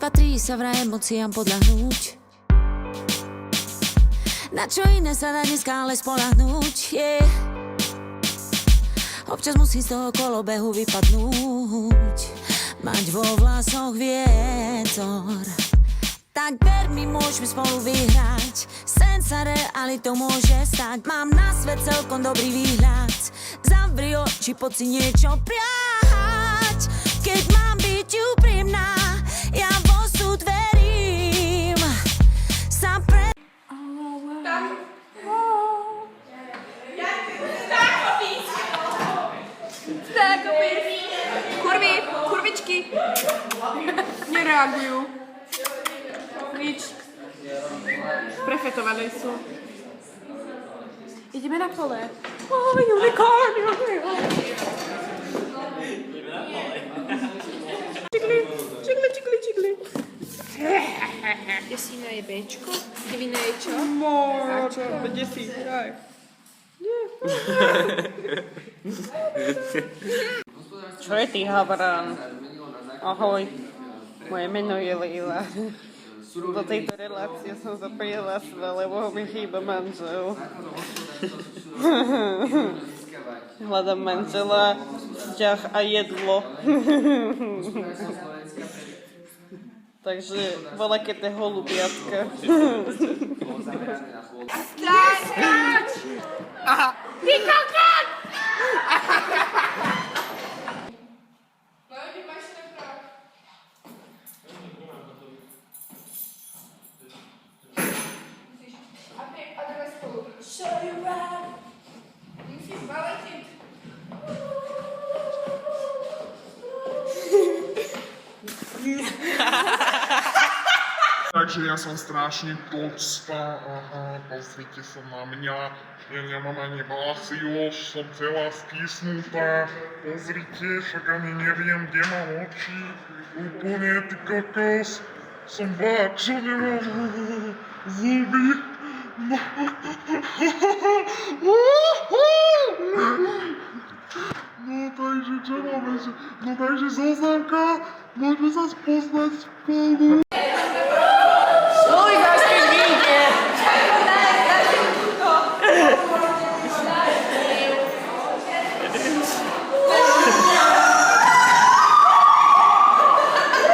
Nepatrí sa vraj emóciám podľahnúť. Na čo iné sa dá dneska ale spolahnúť, yeah. Občas musí z toho kolobehu vypadnúť, mať vo vlasoch vietor. Tak ver mi, môžeme spolu vyhrať, sen sa realitou môže stať. Mám na svet celkom dobrý výhľad, zavri oči, poď si niečo priať. Keď mám byť úprimná, ja v osud verím. Sa pre... Kurvy, kurvičky. Nereagujú. Nič. Prefetované sú. Ideme na pole. Unicorn. Čigli. Desína je Bčko, divina je čo? Desína. Čo je ty, Havran? Ahoj, moje meno je Leila. Do tejto relácie som sa prihlásila, lebo mi chýba manžel. Hľadám manžela, vzťah a jedlo. Takže voľaké holubiatka. Skáč! Aha. Ty kokot! Takže ja som strašne tlčtá, pozrite sa na mňa, ja nemám ani vlasy už, som celá stisnutá, pozrite, však ani neviem, kde mám oči, úplne ty kokos, som vák, čo nemám zuby, no takže čo máme, no takže Zuzanka, môžeme sa spoznať spolu.